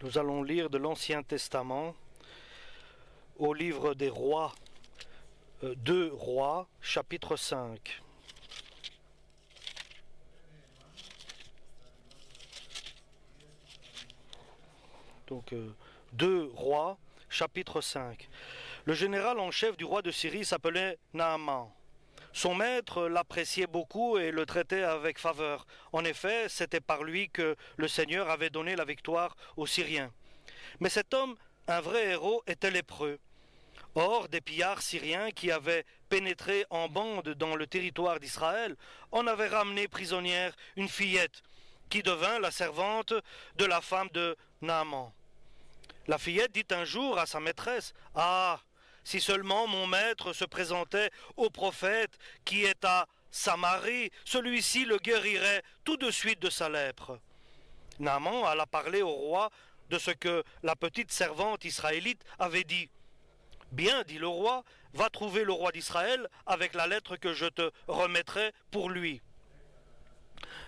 Nous allons lire de l'Ancien Testament au livre des Rois, 2 Rois, chapitre 5. Donc, 2 Rois, chapitre 5. Le général en chef du roi de Syrie s'appelait Naaman. Son maître l'appréciait beaucoup et le traitait avec faveur. En effet, c'était par lui que le Seigneur avait donné la victoire aux Syriens. Mais cet homme, un vrai héros, était lépreux. Or, des pillards syriens qui avaient pénétré en bande dans le territoire d'Israël en avaient ramené prisonnière une fillette qui devint la servante de la femme de Naaman. La fillette dit un jour à sa maîtresse « Ah, si seulement mon maître se présentait au prophète qui est à Samarie, celui-ci le guérirait tout de suite de sa lèpre. » Naaman alla parler au roi de ce que la petite servante israélite avait dit. « Bien, dit le roi, va trouver le roi d'Israël avec la lettre que je te remettrai pour lui. »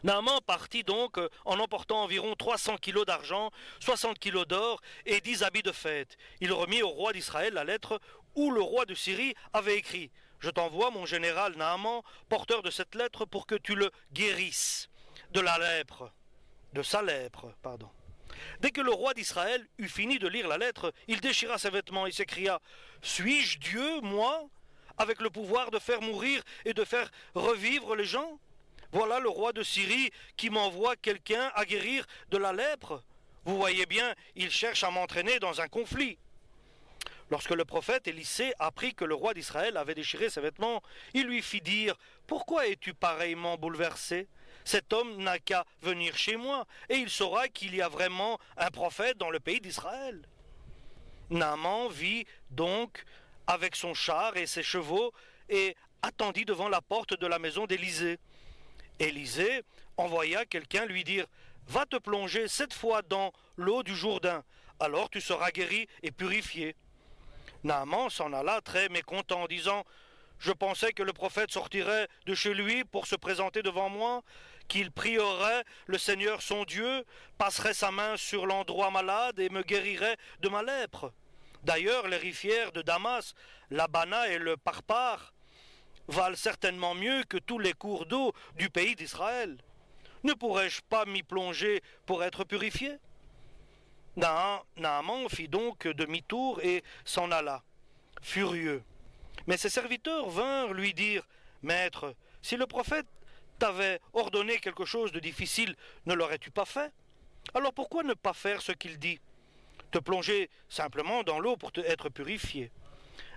Naaman partit donc en emportant environ 300 kilos d'argent, 60 kilos d'or et 10 habits de fête. Il remit au roi d'Israël la lettre où le roi de Syrie avait écrit « Je t'envoie mon général Naaman, porteur de cette lettre, pour que tu le guérisses de sa lèpre. Dès que le roi d'Israël eut fini de lire la lettre, il déchira ses vêtements et s'écria « Suis-je Dieu, moi, avec le pouvoir de faire mourir et de faire revivre les gens ? Voilà le roi de Syrie qui m'envoie quelqu'un à guérir de la lèpre. Vous voyez bien, il cherche à m'entraîner dans un conflit. » Lorsque le prophète Élisée apprit que le roi d'Israël avait déchiré ses vêtements, il lui fit dire « Pourquoi es-tu pareillement bouleversé ? Cet homme n'a qu'à venir chez moi, et il saura qu'il y a vraiment un prophète dans le pays d'Israël. » Naaman vit donc avec son char et ses chevaux et attendit devant la porte de la maison d'Élisée. Élisée envoya quelqu'un lui dire « Va te plonger 7 fois dans l'eau du Jourdain, alors tu seras guéri et purifié. » Naaman s'en alla très mécontent, disant « Je pensais que le prophète sortirait de chez lui pour se présenter devant moi, qu'il prierait le Seigneur son Dieu, passerait sa main sur l'endroit malade et me guérirait de ma lèpre. D'ailleurs, les rivières de Damas, l'Abana et le Parpar valent certainement mieux que tous les cours d'eau du pays d'Israël. Ne pourrais-je pas m'y plonger pour être purifié ?» Naaman fit donc demi-tour et s'en alla, furieux. Mais ses serviteurs vinrent lui dire « Maître, si le prophète t'avait ordonné quelque chose de difficile, ne l'aurais-tu pas fait? Alors pourquoi ne pas faire ce qu'il dit? Te plonger simplement dans l'eau pour être purifié. »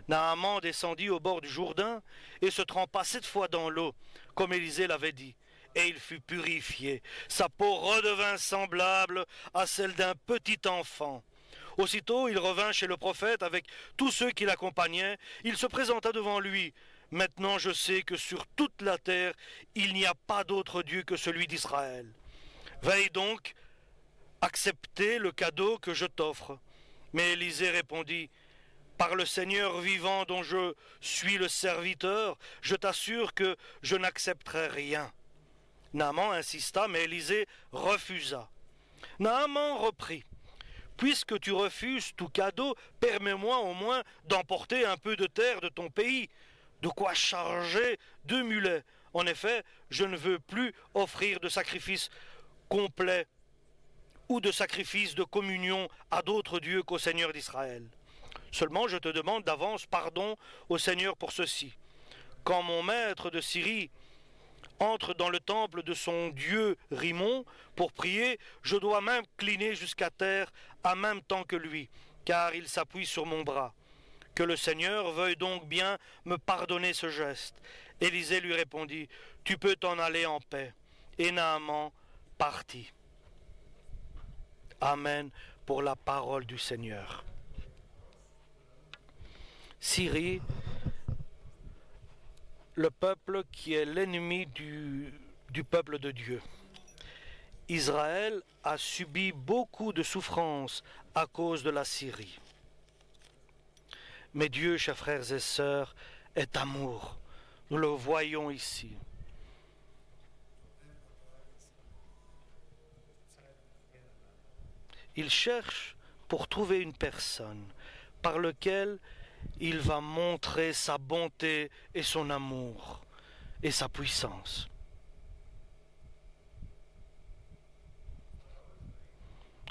Naaman descendit au bord du Jourdain et se trempa 7 fois dans l'eau, comme Élisée l'avait dit. Et il fut purifié. Sa peau redevint semblable à celle d'un petit enfant. Aussitôt, il revint chez le prophète avec tous ceux qui l'accompagnaient. Il se présenta devant lui. « Maintenant je sais que sur toute la terre, il n'y a pas d'autre Dieu que celui d'Israël. Veuille donc accepter le cadeau que je t'offre. » Mais Élisée répondit « Par le Seigneur vivant dont je suis le serviteur, je t'assure que je n'accepterai rien. » Naaman insista, mais Élisée refusa. Naaman reprit. « Puisque tu refuses tout cadeau, permets-moi au moins d'emporter un peu de terre de ton pays, de quoi charger 2 mulets. En effet, je ne veux plus offrir de sacrifice complet ou de sacrifice de communion à d'autres dieux qu'au Seigneur d'Israël. Seulement je te demande d'avance pardon au Seigneur pour ceci. Quand mon maître de Syrie entre dans le temple de son dieu Rimon pour prier, je dois m'incliner jusqu'à terre en même temps que lui, car il s'appuie sur mon bras. Que le Seigneur veuille donc bien me pardonner ce geste. » Élisée lui répondit, « Tu peux t'en aller en paix. » Et Naaman partit. Amen pour la parole du Seigneur. Syrie, le peuple qui est l'ennemi du peuple de Dieu. Israël a subi beaucoup de souffrances à cause de la Syrie. Mais Dieu, chers frères et sœurs, est amour. Nous le voyons ici. il cherche pour trouver une personne par laquelle il va montrer sa bonté et son amour et sa puissance.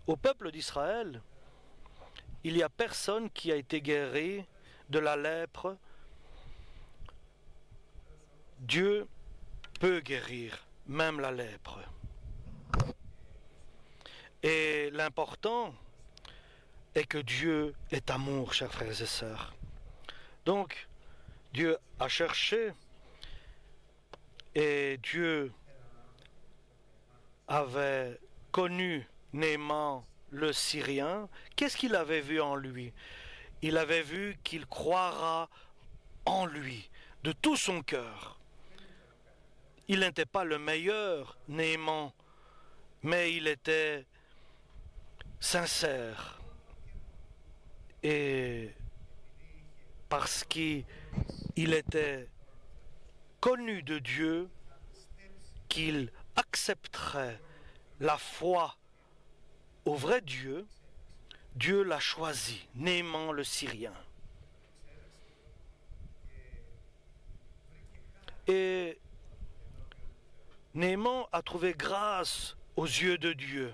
Au peuple d'Israël, il n'y a personne qui a été guéri de la lèpre. Dieu peut guérir même la lèpre. Et l'important est que Dieu est amour, chers frères et sœurs. Donc, Dieu a cherché et Dieu avait connu Naaman le Syrien. Qu'est-ce qu'il avait vu en lui? Il avait vu qu'il croira en lui de tout son cœur. Il n'était pas le meilleur, Naaman, mais il était sincère. Et parce qu'il était connu de Dieu, qu'il accepterait la foi au vrai Dieu, Dieu l'a choisi, Naaman le Syrien. Et Naaman a trouvé grâce aux yeux de Dieu.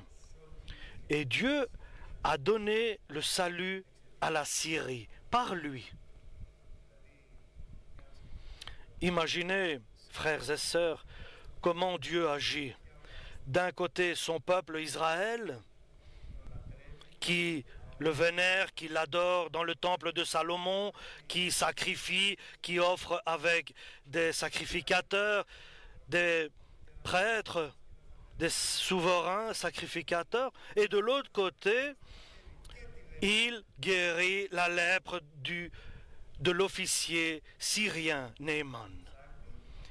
Et Dieu a donné le salut à la Syrie par lui. Imaginez, frères et sœurs, comment Dieu agit. D'un côté, son peuple Israël, qui le vénère, qui l'adore dans le temple de Salomon, qui sacrifie, qui offre avec des sacrificateurs, des prêtres, des souverains sacrificateurs, et de l'autre côté, il guérit la lèpre de l'officier syrien Naaman.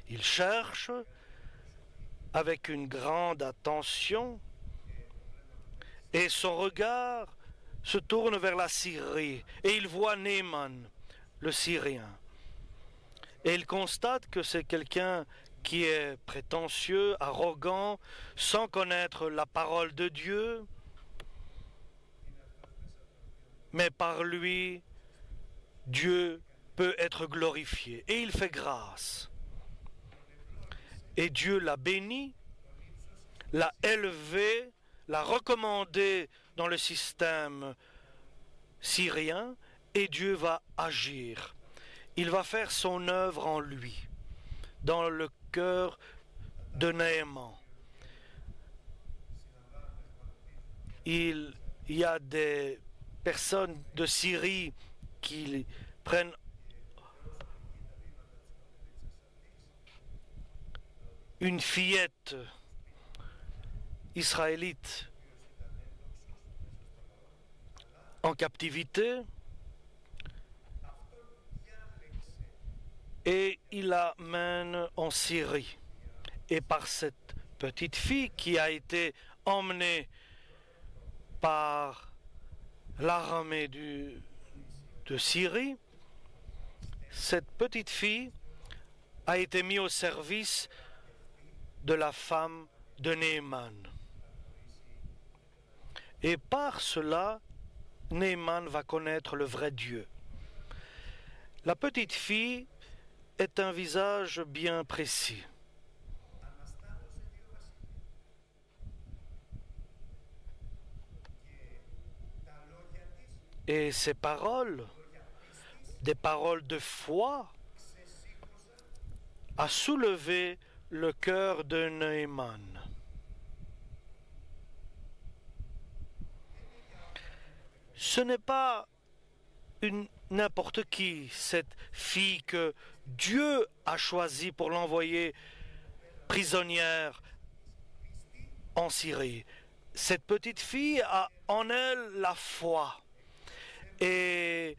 Il cherche avec une grande attention et son regard se tourne vers la Syrie et il voit Naaman, le Syrien. Et il constate que c'est quelqu'un qui est prétentieux, arrogant, sans connaître la parole de Dieu, mais par lui, Dieu peut être glorifié. Et il fait grâce. Et Dieu l'a béni, l'a élevé, l'a recommandé dans le système syrien, et Dieu va agir. Il va faire son œuvre en lui, dans le cœur de Naaman. Il y a des personnes de Syrie qui prennent une fillette israélite en captivité et il la mène en Syrie. Et par cette petite fille qui a été emmenée par l'armée de Syrie, cette petite fille a été mise au service de la femme de Naaman. Et par cela, Naaman va connaître le vrai Dieu. La petite fille est un visage bien précis. Et ces paroles, des paroles de foi, a soulevé le cœur de Naaman. Ce n'est pas n'importe qui, cette fille que Dieu a choisie pour l'envoyer prisonnière en Syrie. Cette petite fille a en elle la foi. Et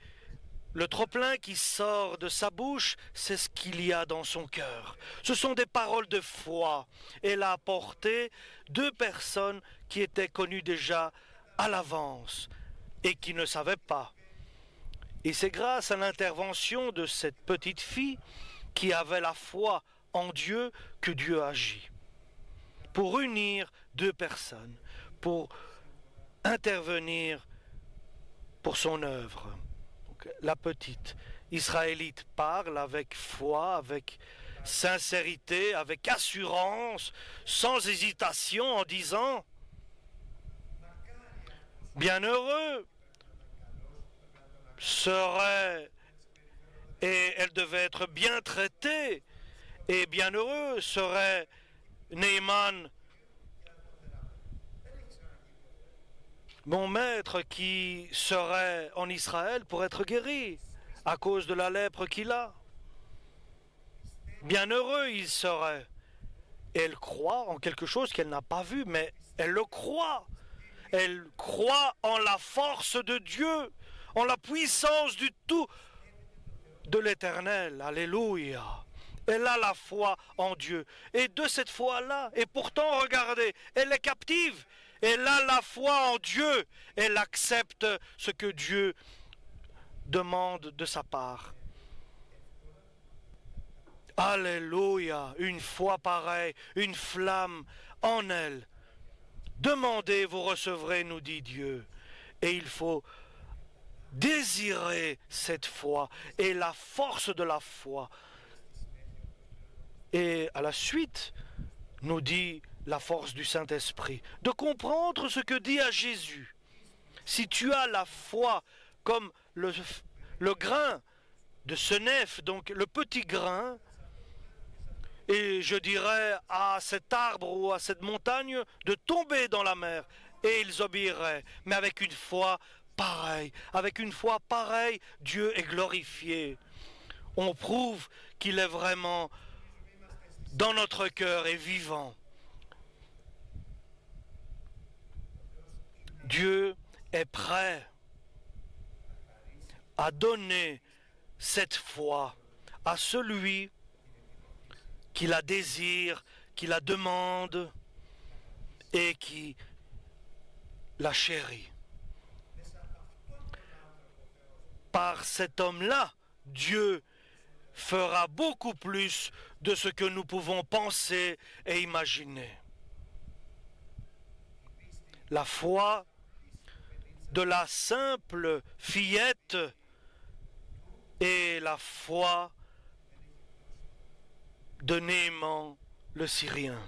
le trop-plein qui sort de sa bouche, c'est ce qu'il y a dans son cœur. Ce sont des paroles de foi. Elle a apporté 2 personnes qui étaient connues déjà à l'avance et qui ne savaient pas. Et c'est grâce à l'intervention de cette petite fille qui avait la foi en Dieu que Dieu agit. Pour unir 2 personnes, pour intervenir pour son œuvre. Donc, la petite Israélite parle avec foi, avec sincérité, avec assurance, sans hésitation, en disant « Bienheureux serait, et elle devait être bien traitée, et bienheureux serait Naaman, mon maître, qui serait en Israël pour être guéri à cause de la lèpre qu'il a. Bienheureux il serait. » Et elle croit en quelque chose qu'elle n'a pas vu, mais elle le croit. Elle croit en la force de Dieu, en la puissance du tout de l'Éternel. Alléluia. Elle a la foi en Dieu. Et de cette foi-là, et pourtant, regardez, elle est captive. Elle a la foi en Dieu. Elle accepte ce que Dieu demande de sa part. Alléluia, une foi pareille, une flamme en elle. Demandez, vous recevrez, nous dit Dieu. Et il faut désirer cette foi et la force de la foi. Et à la suite, nous dit la force du Saint-Esprit, de comprendre ce que dit à Jésus. Si tu as la foi comme le grain de senef, donc le petit grain, et je dirais à cet arbre ou à cette montagne de tomber dans la mer, et ils obéiraient. Mais avec une foi pareille, Dieu est glorifié. On prouve qu'il est vraiment dans notre cœur et vivant. Dieu est prêt à donner cette foi à celui qui la désire, qui la demande et qui la chérit. Par cet homme-là, Dieu fera beaucoup plus de ce que nous pouvons penser et imaginer. La foi de la simple fillette et la foi de Naaman le Syrien,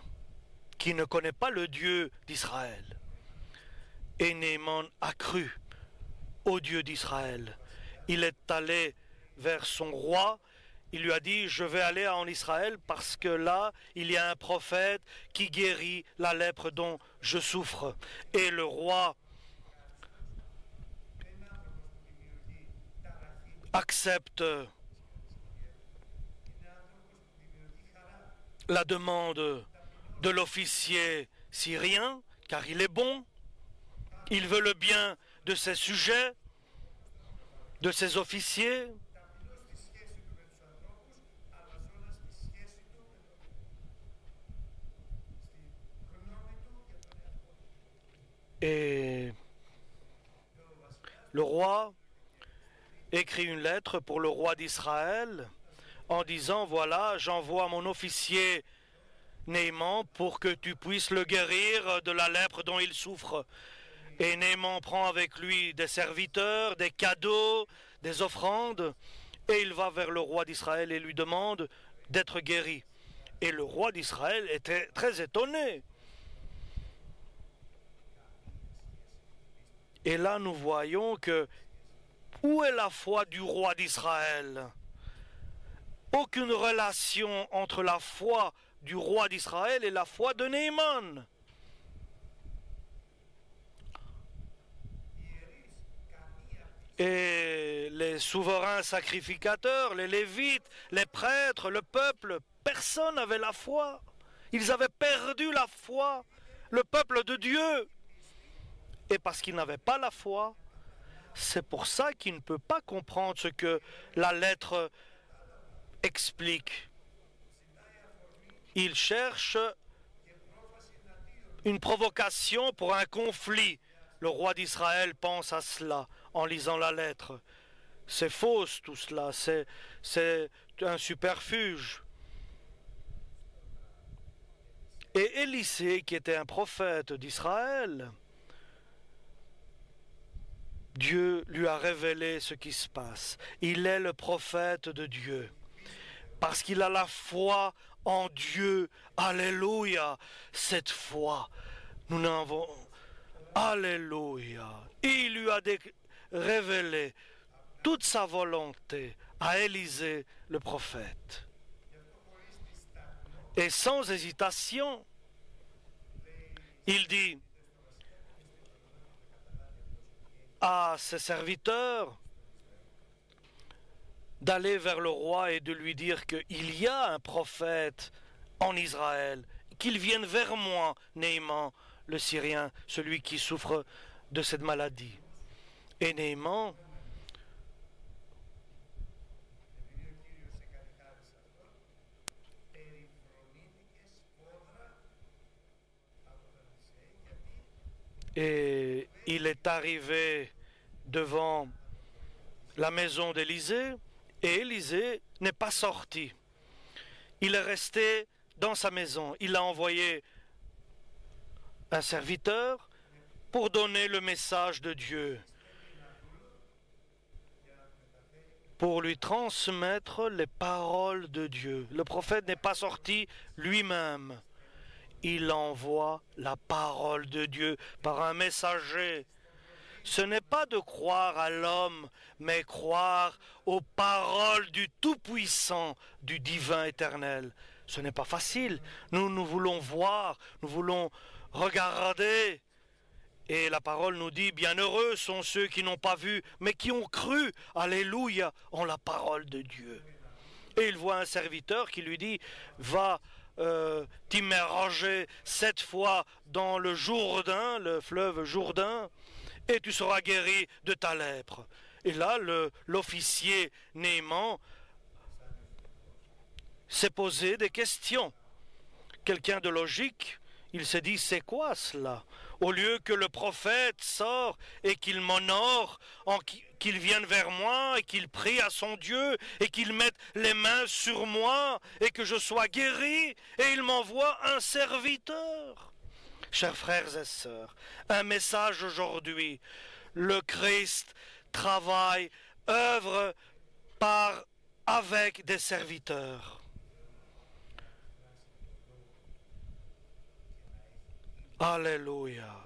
qui ne connaît pas le Dieu d'Israël. Et Naaman a cru au Dieu d'Israël. Il est allé vers son roi, il lui a dit « Je vais aller en Israël parce que là, il y a un prophète qui guérit la lèpre dont je souffre. » Et le roi accepte la demande de l'officier syrien, car il est bon, il veut le bien de ses sujets, de ses officiers. Et le roi écrit une lettre pour le roi d'Israël en disant « Voilà, j'envoie mon officier Naaman pour que tu puisses le guérir de la lèpre dont il souffre. » Et Naaman prend avec lui des serviteurs, des cadeaux, des offrandes, et il va vers le roi d'Israël et lui demande d'être guéri. Et le roi d'Israël était très étonné. Et là, nous voyons que où est la foi du roi d'Israël? Aucune relation entre la foi du roi d'Israël et la foi de Naaman. Et les souverains sacrificateurs, les Lévites, les prêtres, le peuple, personne n'avait la foi. Ils avaient perdu la foi, le peuple de Dieu. Et parce qu'ils n'avaient pas la foi, c'est pour ça qu'il ne peut pas comprendre ce que la lettre explique. Il cherche une provocation pour un conflit. Le roi d'Israël pense à cela en lisant la lettre. C'est fausse tout cela, c'est un superfuge. Et Élisée, qui était un prophète d'Israël, Dieu lui a révélé ce qui se passe. Il est le prophète de Dieu. Parce qu'il a la foi en Dieu. Alléluia. Cette foi, nous n'avons... Alléluia. Il lui a révélé toute sa volonté à Élisée le prophète. Et sans hésitation, il dit à ses serviteurs d'aller vers le roi et de lui dire qu'il y a un prophète en Israël, qu'il vienne vers moi, Naaman, le Syrien, celui qui souffre de cette maladie. Et Naaman et il est arrivé devant la maison d'Élisée et Élisée n'est pas sorti. Il est resté dans sa maison. Il a envoyé un serviteur pour donner le message de Dieu, pour lui transmettre les paroles de Dieu. Le prophète n'est pas sorti lui-même. Il envoie la parole de Dieu par un messager. Ce n'est pas de croire à l'homme, mais croire aux paroles du Tout-Puissant, du Divin éternel. Ce n'est pas facile. Nous voulons voir, nous voulons regarder. Et la parole nous dit, bienheureux sont ceux qui n'ont pas vu, mais qui ont cru, alléluia, en la parole de Dieu. Et il voit un serviteur qui lui dit, va t'immerger 7 fois dans le Jourdain, le fleuve Jourdain, et tu seras guéri de ta lèpre. Et là, l'officier Naaman s'est posé des questions. Quelqu'un de logique, il s'est dit, c'est quoi cela? Au lieu que le prophète sort et qu'il m'honore, qu'il vienne vers moi et qu'il prie à son Dieu et qu'il mette les mains sur moi et que je sois guéri, et il m'envoie un serviteur. Chers frères et sœurs, un message aujourd'hui. Le Christ travaille, œuvre avec des serviteurs. Alléluia.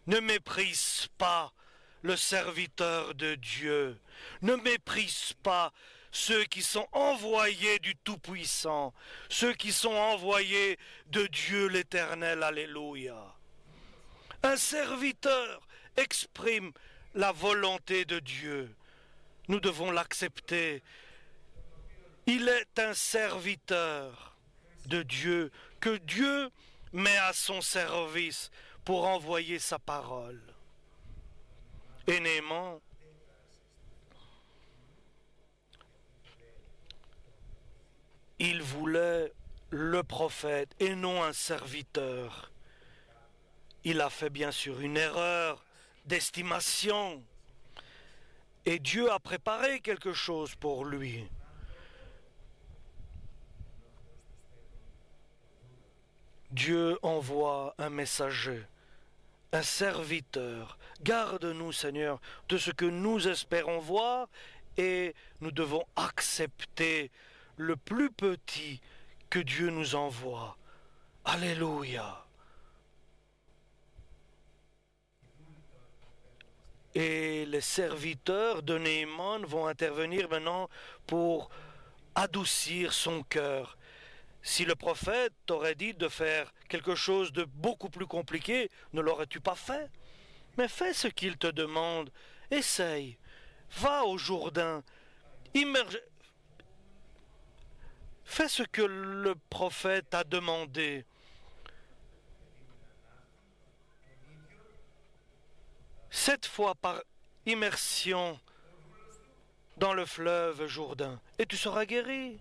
Ne méprise pas le serviteur de Dieu. Ne méprise pas ceux qui sont envoyés du Tout-Puissant, ceux qui sont envoyés de Dieu l'Éternel. Alléluia. Un serviteur exprime la volonté de Dieu. Nous devons l'accepter. Il est un serviteur de Dieu que Dieu met à son service pour envoyer sa parole. Et Naaman, il voulait le prophète et non un serviteur. Il a fait bien sûr une erreur d'estimation. Et Dieu a préparé quelque chose pour lui. Dieu envoie un messager, un serviteur. Garde-nous, Seigneur, de ce que nous espérons voir, et nous devons accepter le plus petit que Dieu nous envoie. Alléluia. Et les serviteurs de Naaman vont intervenir maintenant pour adoucir son cœur. Si le prophète t'aurait dit de faire quelque chose de beaucoup plus compliqué, ne l'aurais-tu pas fait? Mais fais ce qu'il te demande. Essaye. Va au Jourdain. Fais ce que le prophète a demandé. Sept fois par immersion dans le fleuve Jourdain, et tu seras guéri.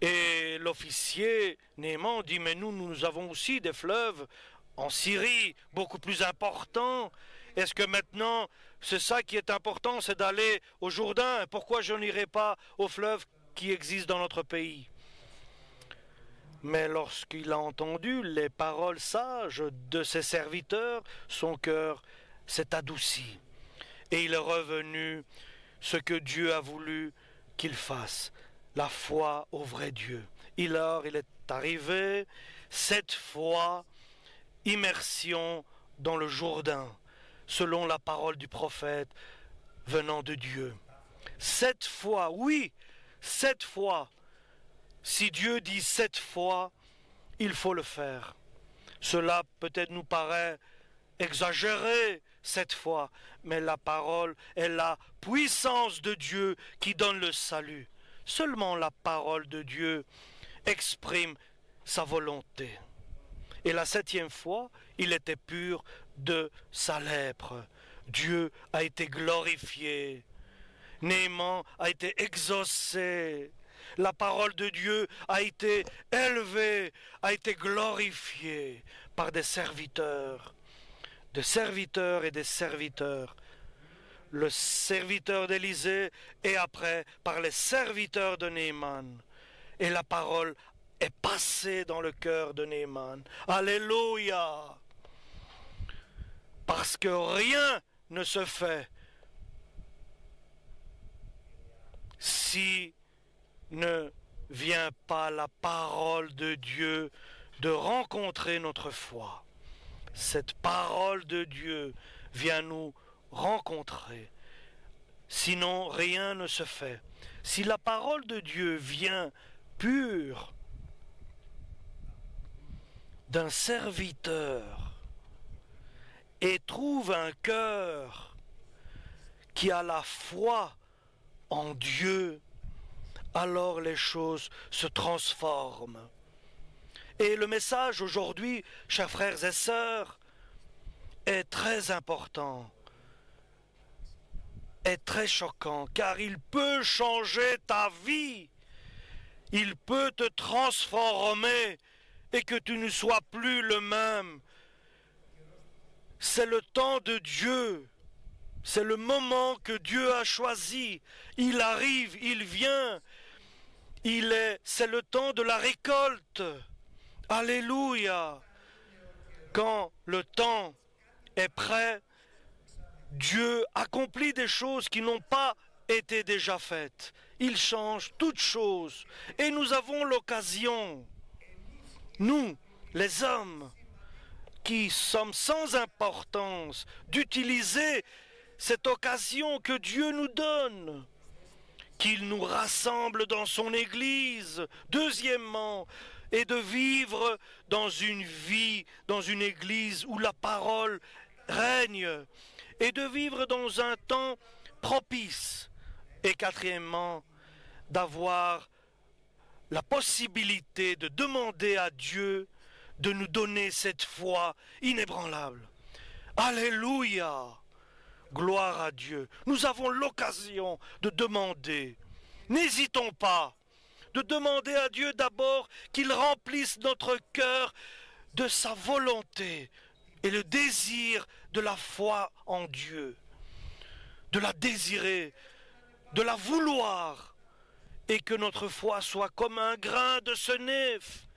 Et l'officier Naaman dit, mais nous avons aussi des fleuves en Syrie, beaucoup plus importants. Est-ce que maintenant, c'est ça qui est important, c'est d'aller au Jourdain? Pourquoi je n'irai pas au fleuve qui existe dans notre pays? Mais lorsqu'il a entendu les paroles sages de ses serviteurs, son cœur s'est adouci. et il est revenu ce que Dieu a voulu qu'il fasse, la foi au vrai Dieu. Il est arrivé 7 fois immersion dans le Jourdain, selon la parole du prophète venant de Dieu. 7 fois, oui, 7 fois. Si Dieu dit 7 fois, il faut le faire. Cela peut-être nous paraît exagéré 7 fois, mais la parole est la puissance de Dieu qui donne le salut. Seulement la parole de Dieu exprime sa volonté. Et la 7e fois, il était pur de sa lèpre. Dieu a été glorifié. Naaman a été exaucé. La parole de Dieu a été élevée, a été glorifiée par des serviteurs et des serviteurs. Le serviteur d'Élisée et après par les serviteurs de Naaman. Et la parole est passée dans le cœur de Naaman. Alléluia! Parce que rien ne se fait si ne vient pas la parole de Dieu de rencontrer notre foi. Cette parole de Dieu vient nous rencontrer. Sinon, rien ne se fait. Si la parole de Dieu vient pure d'un serviteur et trouve un cœur qui a la foi en Dieu, alors les choses se transforment. Et le message aujourd'hui, chers frères et sœurs, est très important, est très choquant, car il peut changer ta vie, il peut te transformer et que tu ne sois plus le même. C'est le temps de Dieu, c'est le moment que Dieu a choisi. Il arrive, il vient, c'est le temps de la récolte. Alléluia! Quand le temps est prêt, Dieu accomplit des choses qui n'ont pas été déjà faites. Il change toutes choses. Et nous avons l'occasion, nous, les hommes, qui sommes sans importance, d'utiliser cette occasion que Dieu nous donne, qu'il nous rassemble dans son Église, deuxièmement, et de vivre dans une vie, dans une Église où la parole règne, et de vivre dans un temps propice, et quatrièmement, d'avoir la possibilité de demander à Dieu de nous donner cette foi inébranlable. Alléluia! Gloire à Dieu. Nous avons l'occasion de demander. N'hésitons pas de demander à Dieu d'abord qu'il remplisse notre cœur de sa volonté et le désir de la foi en Dieu, de la désirer, de la vouloir, et que notre foi soit comme un grain de sénèf.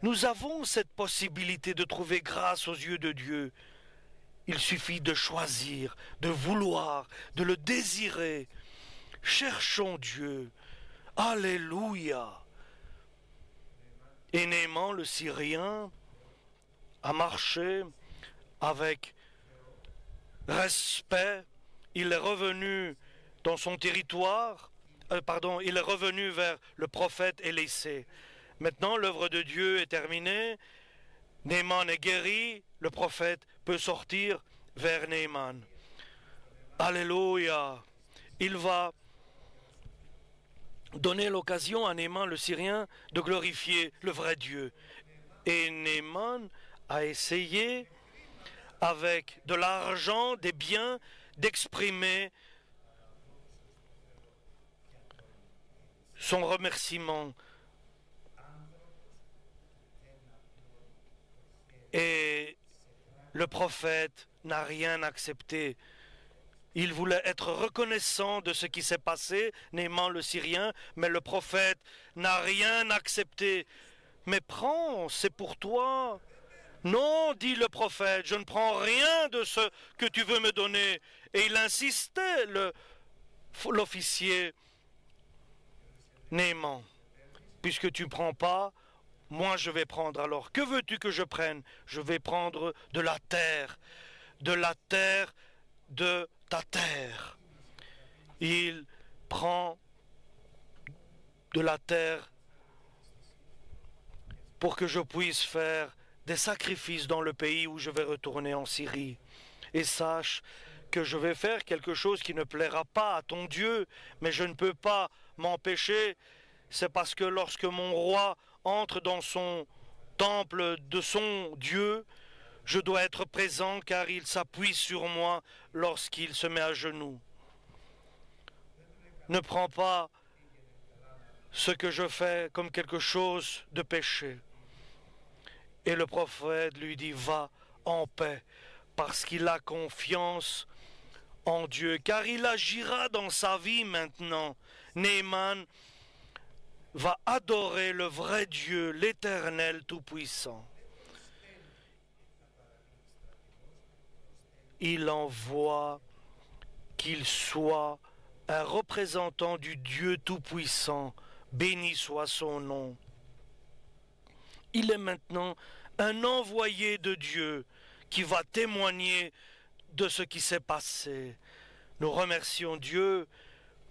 Nous avons cette possibilité de trouver grâce aux yeux de Dieu. Il suffit de choisir, de vouloir, de le désirer. Cherchons Dieu. Alléluia! Et Naaman, le Syrien, a marché avec respect. Il est revenu dans son territoire, il est revenu vers le prophète Élisée. Maintenant, l'œuvre de Dieu est terminée. Naaman est guéri. Le prophète peut sortir vers Naaman. Alléluia! Il va donner l'occasion à Naaman le Syrien de glorifier le vrai Dieu. Et Naaman a essayé, avec de l'argent, des biens, d'exprimer son remerciement. Et le prophète n'a rien accepté. Il voulait être reconnaissant de ce qui s'est passé, Naaman le Syrien, mais le prophète n'a rien accepté. Mais prends, c'est pour toi. Non, dit le prophète, je ne prends rien de ce que tu veux me donner. Et il insistait, l'officier Naaman. Puisque tu ne prends pas, moi je vais prendre. Alors, que veux-tu que je prenne? Je vais prendre de la terre de ta terre. Il prend de la terre pour que je puisse faire des sacrifices dans le pays où je vais retourner en Syrie. Et sache que je vais faire quelque chose qui ne plaira pas à ton Dieu, mais je ne peux pas m'empêcher. C'est parce que lorsque mon roi entre dans son temple de son Dieu, je dois être présent car il s'appuie sur moi lorsqu'il se met à genoux. Ne prends pas ce que je fais comme quelque chose de péché. Et le prophète lui dit, va en paix, parce qu'il a confiance en Dieu, car il agira dans sa vie maintenant. Naaman va adorer le vrai Dieu, l'Éternel Tout-Puissant. Il envoie qu'il soit un représentant du Dieu Tout-Puissant, béni soit son nom. Il est maintenant un envoyé de Dieu qui va témoigner de ce qui s'est passé. Nous remercions Dieu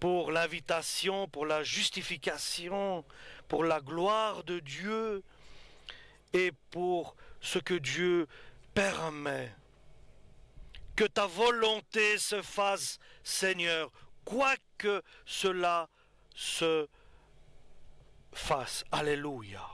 pour l'invitation, pour la justification, pour la gloire de Dieu et pour ce que Dieu permet. Que ta volonté se fasse, Seigneur, quoi que cela se fasse. Alléluia.